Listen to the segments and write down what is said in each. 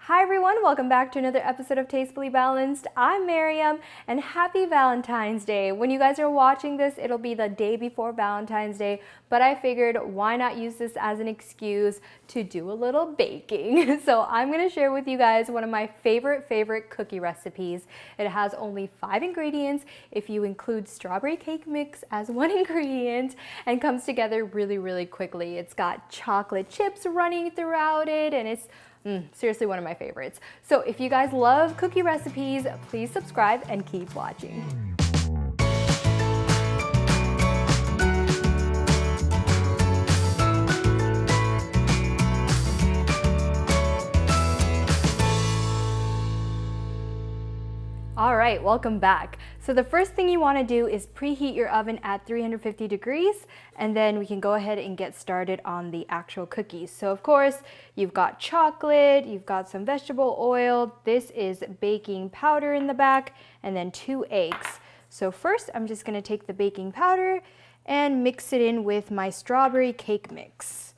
Hi everyone, welcome back to another episode of Tastefully Balanced. I'm Miriam and happy Valentine's Day. When you guys are watching this, it'll be the day before Valentine's Day, but I figured why not use this as an excuse to do a little baking. So I'm gonna share with you guys one of my favorite cookie recipes. It has only 5 ingredients if you include strawberry cake mix as one ingredient and comes together really quickly. It's got chocolate chips running throughout it and it's seriously one of my favorites. So if you guys love cookie recipes, please subscribe and keep watching. All right, welcome back. So the first thing you want to do is preheat your oven at 350 degrees, and then we can go ahead and get started on the actual cookies. So of course, you've got chocolate, you've got some vegetable oil, this is baking powder in the back, and then 2 eggs. So first, I'm just going to take the baking powder and mix it in with my strawberry cake mix.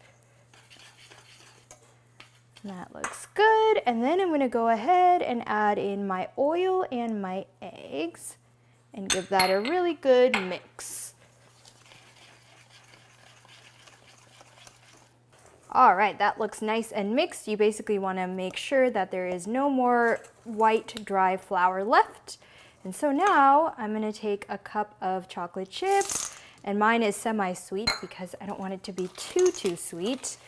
That looks good, and then I'm going to go ahead and add in my oil and my eggs and give that a really good mix. All right, that looks nice and mixed. You basically want to make sure that there is no more white dry flour left. And so now I'm going to take a cup of chocolate chips, and mine is semi-sweet because I don't want it to be too sweet.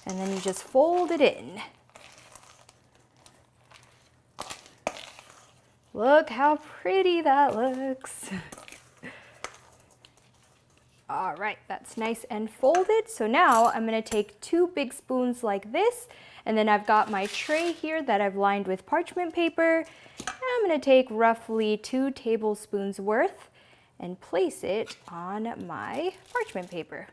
And then you just fold it in. Look how pretty that looks. All right, that's nice and folded. So now I'm gonna take 2 big spoons like this, and then I've got my tray here that I've lined with parchment paper. And I'm gonna take roughly 2 tablespoons worth and place it on my parchment paper.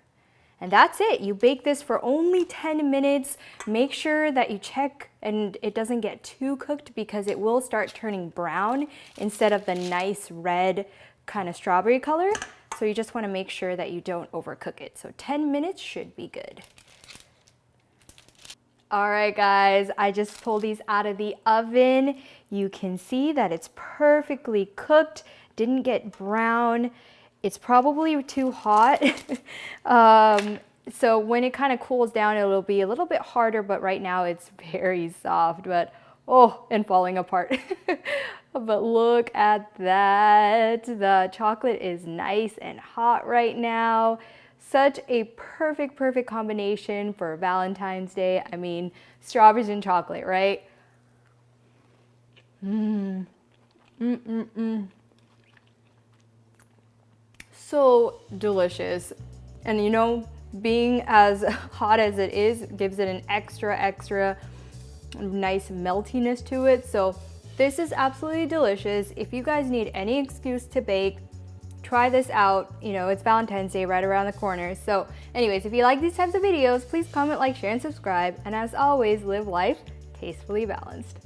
And that's it. You bake this for only 10 minutes. Make sure that you check and it doesn't get too cooked because it will start turning brown instead of the nice red kind of strawberry color. So you just want to make sure that you don't overcook it. So 10 minutes should be good. All right, guys, I just pulled these out of the oven. You can see that it's perfectly cooked, didn't get brown. It's probably too hot. So when it kind of cools down, it'll be a little bit harder, but right now it's very soft, but oh, and falling apart. But look at that. The chocolate is nice and hot right now. Such a perfect combination for Valentine's Day. I mean, strawberries and chocolate, right? So delicious. And you know, being as hot as it is gives it an extra nice meltiness to it. So this is absolutely delicious. If you guys need any excuse to bake, try this out. You know, it's Valentine's Day right around the corner. So anyways, if you like these types of videos, please comment, like, share, and subscribe. And as always, live life tastefully balanced.